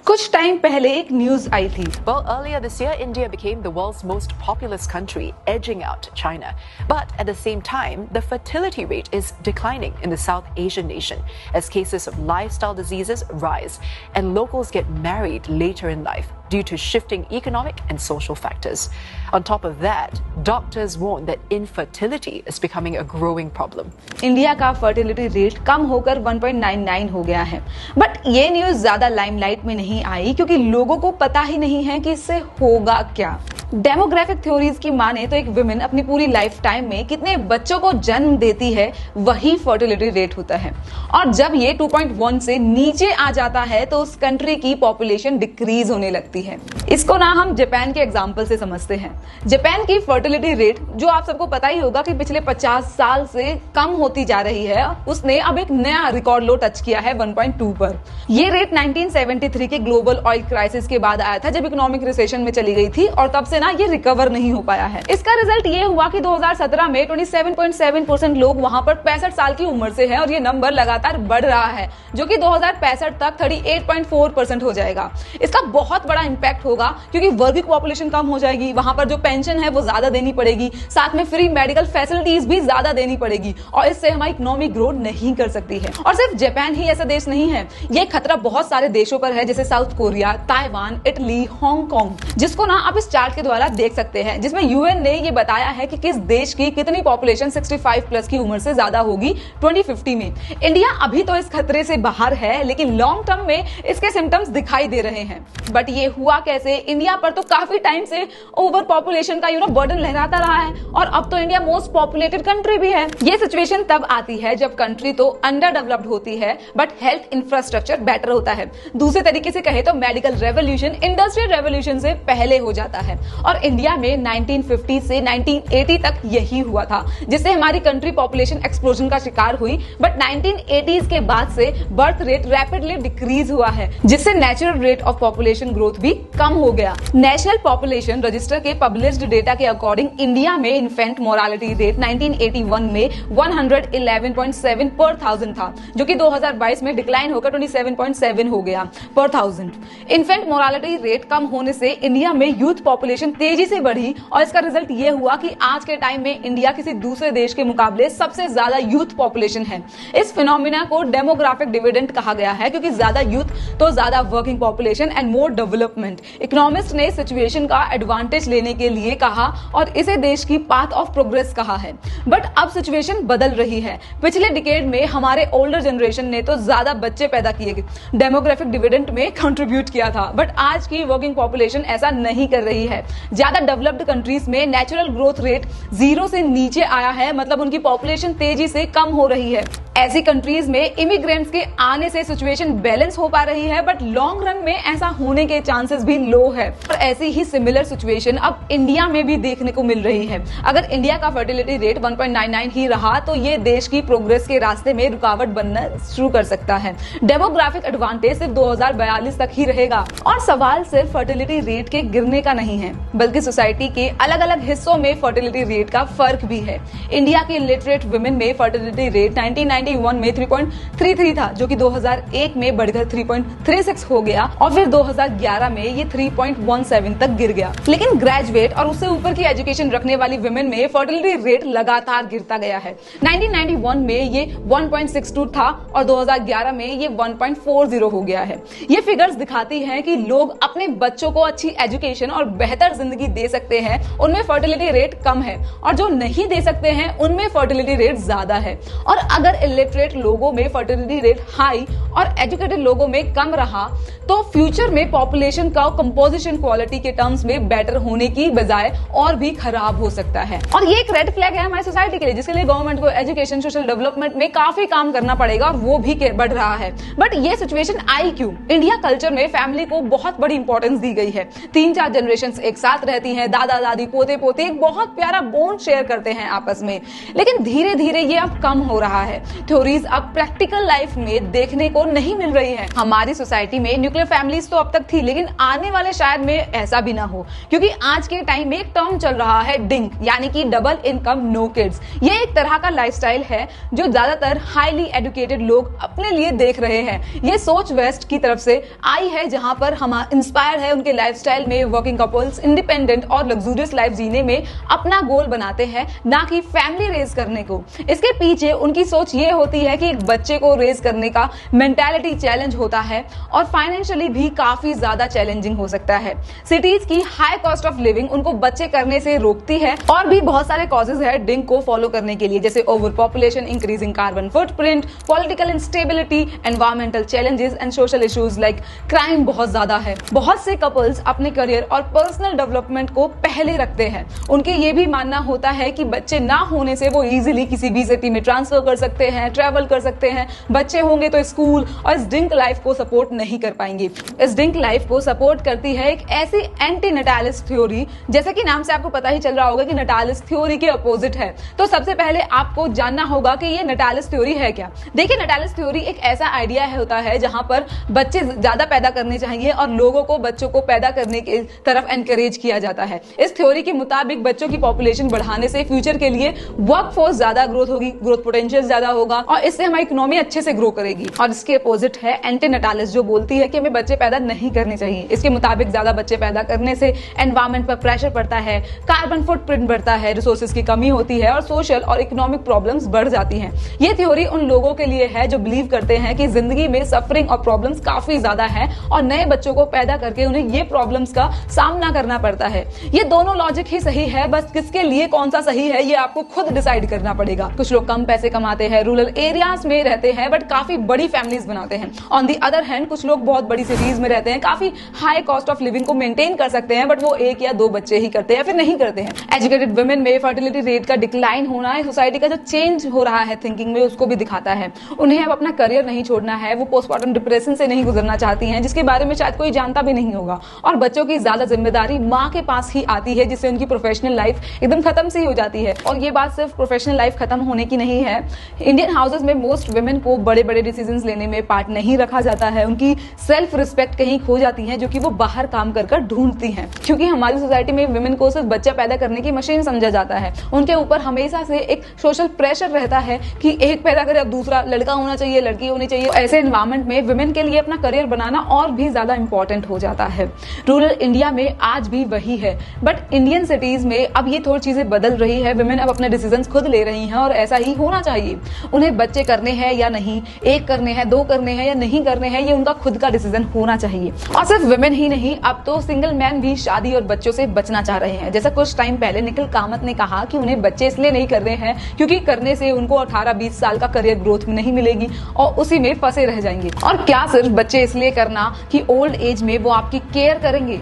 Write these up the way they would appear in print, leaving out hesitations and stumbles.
कुछ टाइम पहले एक न्यूज आई थी। Well, earlier this year, India became the world's most populous country, edging out China. But at the same time, the fertility rate is declining in the South Asian nation as cases of lifestyle diseases rise and locals get married later in life due to shifting economic and social factors. On top of that, doctors warn that infertility is becoming a growing problem. India का fertility rate कम होकर 1.99 हो गया है। But ये news ज्यादा limelight में नहीं आई क्योंकि लोगों को पता ही नहीं है कि इससे होगा क्या। डेमोग्राफिक थ्योरीज की माने तो एक वुमेन अपनी पूरी लाइफ टाइम में कितने बच्चों को जन्म देती है वही फर्टिलिटी रेट होता है, और जब ये 2.1 से नीचे आ जाता है तो उस कंट्री की पॉपुलेशन डिक्रीज होने लगती है। इसको ना हम जापान के एग्जांपल से समझते हैं। जापान की फर्टिलिटी रेट, जो आप सबको पता ही होगा कि पिछले 50 साल से कम होती जा रही है, उसने अब एक नया रिकॉर्ड लो टच किया है 1.2 पर। ये रेट 1973 के ग्लोबल ऑयल क्राइसिस के बाद आया था, जब इकोनॉमिक रिसेशन में चली गई थी, और तब से ना ये रिकवर नहीं हो पाया है। इसका रिजल्ट ये हुआ कि 2017 में 27.7% लोग वहां पर 65 साल की उम्र से हैं, और ये नंबर लगातार बढ़ रहा है, जो कि 2065 तक 38.4% हो जाएगा। इसका बहुत बड़ा इंपैक्ट होगा क्योंकि वर्किंग पॉपुलेशन कम हो जाएगी, वहां पर जो पेंशन है वो ज्यादा देनी पड़ेगी, साथ में फ्री मेडिकल फैसिलिटीज भी ज्यादा देनी पड़ेगी, और इससे हमारी इकोनॉमिक ग्रोथ नहीं कर सकती है। और सिर्फ जापान ही ऐसा देश नहीं है, ये खतरा बहुत सारे देशों पर है, जैसे south Korea, Taiwan, Italy, Hong Kong, जिसको ना आप इस चार्ट के द्वारा देख सकते हैं, जिसमें यूएन ने ये बताया है कि किस देश की कितनी पॉपुलेशन 65 प्लस की उम्र से ज्यादा होगी 2050 में। इंडिया अभी तो इस खतरे से बाहर है, लेकिन लॉन्ग टर्म में इसके सिम्टम्स दिखाई दे रहे हैं। बट ये हुआ कैसे? इंडिया पर तो काफी टाइम से ओवर पॉपुलेशन का बर्डन लहराता रहा है, और अब तो इंडिया मोस्ट पॉपुलेटेड कंट्री भी है। ये सिचुएशन तब आती है जब कंट्री तो अंडर डेवलप्ड होती है बट हेल्थ इंफ्रास्ट्रक्चर बेटर होता है। दूसरे तरीके से कहे तो मेडिकल रेवोल्यूशन इंडस्ट्रियल रेवोल्यूशन से पहले हो जाता है, और इंडिया में 1950 से 1980 तक यही हुआ था, जिससे हमारी कंट्री पॉपुलेशन एक्सप्लोजन का शिकार हुई। बट 1980s के बाद से बर्थ रेट रैपिडली डिक्रीज हुआ है, जिससे natural rate of population growth भी कम हो गया। नेशनल पॉपुलेशन रजिस्टर के पब्लिश्ड डेटा के अकॉर्डिंग इंडिया में इन्फेंट मोरालिटी रेट 1981 में 111.7 पर 1000 था, जो कि 2022 में डिक्लाइन होकर 27.7 हो गया पर 1000। इन्फेंट मोरालिटी रेट कम होने से इंडिया में यूथ पॉपुलेशन तेजी से बढ़ी, और इसका रिजल्ट ये हुआ कि आज के टाइम में इंडिया किसी दूसरे देश के मुकाबले सबसे ज्यादा यूथ पॉपुलेशन है। इस फिनोमिना को डेमोग्राफिक डिविडेंड कहा गया है, क्योंकि ज्यादा यूथ तो ज्यादा working population and more development. Economist ने सिचुएशन का एडवांटेज लेने के लिए कहा और इसे देश की पाथ ऑफ प्रोग्रेस कहा है। बट अब सिचुएशन बदल रही है। पिछले डिकेड में हमारे ओल्डर जनरेशन ने तो ज्यादा बच्चे पैदा किए, डेमोग्राफिक डिविडेंड में कंट्रीब्यूट किया था, बट आज की वर्किंग पॉपुलेशन ऐसा नहीं कर रही है। ज्यादा डेवलप्ड कंट्रीज में नेचुरल ग्रोथ रेट 0 से नीचे आया है, मतलब उनकी पॉपुलेशन तेजी से कम हो रही है। ऐसी कंट्रीज में इमिग्रेंट्स के आने से सिचुएशन बैलेंस हो पा रही है, बट लॉन्ग रन में ऐसा होने के चांसेस भी लो है। और ऐसी ही सिमिलर सिचुएशन अब इंडिया में भी देखने को मिल रही है। अगर इंडिया का फर्टिलिटी रेट 1.99 ही रहा तो ये देश की प्रोग्रेस के रास्ते में रुकावट बनना शुरू कर सकता है। डेमोग्राफिक एडवांटेज सिर्फ 2042 तक ही रहेगा। और सवाल सिर्फ फर्टिलिटी रेट के गिरने का नहीं है, बल्कि सोसाइटी के अलग अलग हिस्सों में फर्टिलिटी रेट का फर्क भी है। इंडिया के लिटरेट वुमेन में फर्टिलिटी रेट 1991 में 3.33 था, जो कि 2001 में बढ़कर 3.36 हो गया, और फिर 2011 में ये 3.17 तक गिर गया। लेकिन ग्रेजुएट और उससे ऊपर की एजुकेशन रखने वाली वुमेन में फर्टिलिटी रेट लगातार गिरता गया है। 1991 में ये 1.62 था और 2011 में ये 1.40 हो गया है। ये फिगर्स दिखाती हैं कि लोग अपने बच्चों को अच्छी एजुकेशन और बेहतर जिंदगी दे सकते हैं, उनमें फर्टिलिटी रेट कम है, और जो नहीं दे सकते हैं उनमें फर्टिलिटी रेट ज्यादा है। और अगर इलिटरेट लोगों में फर्टिलिटी रेट हाई और एजुकेटेड लोगों में कम रहा तो फ्यूचर में पॉपुलेशन का कंपोजिशन क्वालिटी के टर्म्स में बेटर होने की बजाय और भी खराब हो सकता है। और ये एक रेड फ्लैग है हमारी सोसाइटी के लिए, जिसके लिए गवर्नमेंट को एजुकेशन सोशल डेवलपमेंट में काफी काम करना पड़ेगा, और वो भी बढ़ रहा है। बट ये सिचुएशन आई क्यों? इंडिया कल्चर में फैमिली को बहुत बड़ी इंपॉर्टेंस दी गई है। 3-4 जनरेशन एक साथ रहती हैं, दादा दादी पोते पोते एक बहुत प्यारा बॉन्ड शेयर करते हैं आपस में। लेकिन धीरे धीरे ये अब कम हो रहा है। थ्योरीज अब प्रैक्टिकल लाइफ में देखने को नहीं मिल रही है। हमारी सोसाइटी में न्यूक्लियर फैमिलीज तो अब तक थी, लेकिन आने वाले शायद में ऐसा भी ना हो, क्योंकि आज के टाइम में एक टर्म चल रहा है डिंक, यानी कि डबल इनकम नो किड्स। ये एक तरह का लाइफस्टाइल है जो ज्यादातर हाईली एजुकेटेड लोग अपने लिए देख रहे हैं। ये सोच वेस्ट की तरफ से आई है, जहां पर हम इंस्पायर है उनके लाइफस्टाइल में। वर्किंग कपल्स इंडिपेंडेंट और लग्जूरियस लाइफ जीने में अपना गोल बनाते हैं, ना कि फैमिली रेज करने को। इसके पीछे उनकी सोच ये होती है कि एक बच्चे को रेज करने का मेंटालिटी चैलेंज होता है और फाइनेंशियली भी काफी ज्यादा चैलेंजिंग हो सकता है। सिटीज की हाई कॉस्ट ऑफ लिविंग उनको बच्चे करने से रोकती है, और भी बहुत सारे कॉजेज है डिंक को फॉलो करने के लिए, जैसे over population, increasing carbon footprint, political instability, environmental challenges and social issues like crime बहुत ज्यादा है। बहुत से कपल्स अपने करियर और पर्सनल डेवलपमेंट को पहले रखते हैं। उनके ये भी मानना होता है कि बच्चे ना होने से वो इजीली किसी भी सिटी में ट्रांसफर कर सकते हैं, ट्रैवल कर सकते हैं। बच्चे होंगे तो स्कूल और इस डिंक लाइफ को सपोर्ट नहीं कर पाएंगे। इस डिंक लाइफ को सपोर्ट करती है एक ऐसी एंटी नटालिस्ट थ्योरी, जैसे कि नाम से आपको पता ही चल रहा होगा कि नटालिस्ट थ्योरी के अपोजिट है। तो सबसे पहले आपको जानना होगा कि ये नटालिस्ट थ्योरी है क्या। देखिए, नटालिस्ट थ्योरी एक ऐसा आइडिया होता है जहां पर बच्चे ज्यादा पैदा करने चाहिए और लोगों को बच्चों को पैदा करने की तरफ एनकरेज किया जाता है। इस थ्योरी के मुताबिक बच्चों की पॉपुलेशन बढ़ाने से फ्यूचर के लिए वर्कफोर्स ज्यादा ग्रोथ होगी, ग्रोथ पोटेंशियल ज्यादा होगा और इससे हमारी इकोनॉमी अच्छे से ग्रो करेगी। और इसके अपोजिट है एंटी नटालिस्ट, जो बोलती है कि हमें बच्चे पैदा नहीं करने चाहिए। इसके मुताबिक ज्यादा बच्चे पैदा करने से एनवायरमेंट पर प्रेशर पड़ता है, कार्बन फुटप्रिंट बढ़ता है, रिसोर्सेज की कमी होती है और सोशल और इकोनॉमिक प्रॉब्लम्स बढ़ जाती हैं। ये थ्योरी उन लोगों के लिए है जो बिलीव करते हैं कि जिंदगी में सफरिंग और प्रॉब्लम्स काफी ज्यादा है और नए बच्चों को पैदा करके उन्हें ये प्रॉब्लम्स का सामना करना पड़ता है। ये दोनों लॉजिक ही सही है, बस किसके लिए कौन सा सही है ये आपको खुद डिसाइड करना पड़ेगा। कुछ लोग कम पैसे कमाते हैं, रूरल एरियाज में रहते हैं बट काफी बड़ी फैमिलीज बनाते हैं। ऑन दी अदर हैंड कुछ लोग बहुत बड़ी सिटीज में रहते हैं, काफी हाई कॉस्ट ऑफ लिविंग को मेंटेन कर सकते हैं, बट वो एक या दो बच्चे ही करते हैं या फिर नहीं करते हैं। एजुकेटेड वुमेन में फर्टिलिटी रेट का डिक्लाइन होना है, सोसाइटी का जो चेंज हो रहा है थिंकिंग में, उसको भी दिखाता है। उन्हें अब अपना करियर नहीं छोड़ना है, वो पोस्टमार्टम डिप्रेशन से नहीं गुजरना चाहती हैं, जिसके बारे में शायद कोई जानता भी नहीं होगा। और बच्चों की ज्यादा जिम्मेदारी माँ के पास ही आती है, जिससे उनकी प्रोफेशनल लाइफ एकदम खत्म सी हो जाती है। और ये बात सिर्फ प्रोफेशनल लाइफ खत्म होने की नहीं है। इंडियन हाउसेस में मोस्ट वुमेन को बड़े बड़े डिसीजंस लेने में पार्ट नहीं रखा जाता है। उनकी सेल्फ रिस्पेक्ट कहीं खो जाती है, जो कि वो बाहर काम कर ढूंढती हैं। क्योंकि हमारी सोसाइटी में वुमेन को सिर्फ बच्चा पैदा करने की मशीन समझा जाता है। उनके ऊपर हमेशा से एक सोशल प्रेशर रहता है कि एक पैदा करे अब दूसरा लड़का होना चाहिए, लड़की होनी चाहिए। ऐसे एनवायरमेंट में वुमेन के लिए अपना करियर बनाना और भी ज्यादा इंपॉर्टेंट हो जाता है। रूरल इंडिया में आज भी वही है, बट इंडियन सिटीज में अब ये थोड़ी चीजें बदल रही है। वुमेन अब अपने डिसीजंस खुद ले रही हैं और ऐसा ही होना चाहिए। उन्हें बच्चे करने हैं या नहीं, एक करने हैं, दो करने हैं या नहीं करने हैं, ये उनका खुद का डिसीजन होना चाहिए। और सिर्फ वुमेन ही नहीं, अब तो सिंगल मैन भी शादी और बच्चों से बचना चाह रहे हैं। जैसा कुछ टाइम पहले निखिल कामत ने कहा कि उन्हें बच्चे इसलिए नहीं कर रहे हैं क्योंकि करने से उनको 18-20 साल का करियर ग्रोथ नहीं मिलेगी और उसी में फंसे रह जाएंगे। और क्या सिर्फ बच्चे इसलिए करना कि ओल्ड एज में वो आपकी केयर करेंगे,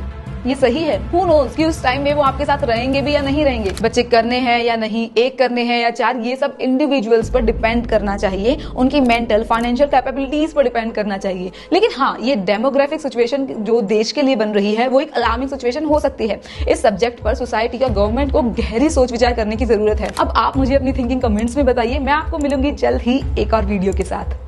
ये सही है? हु नोज कि उस टाइम में वो आपके साथ रहेंगे भी या नहीं रहेंगे। बच्चे करने हैं या नहीं, एक करने हैं या चार, ये सब इंडिविजुअल्स पर डिपेंड करना चाहिए, उनकी मेंटल फाइनेंशियल कैपेबिलिटीज पर डिपेंड करना चाहिए। लेकिन हाँ, ये डेमोग्राफिक सिचुएशन जो देश के लिए बन रही है वो एक अलार्मिंग सिचुएशन हो सकती है। इस सब्जेक्ट पर सोसाइटी और गवर्नमेंट को गहरी सोच विचार करने की जरूरत है। अब आप मुझे अपनी थिंकिंग कमेंट्स में बताइए। मैं आपको मिलूंगी जल्द ही एक और वीडियो के साथ।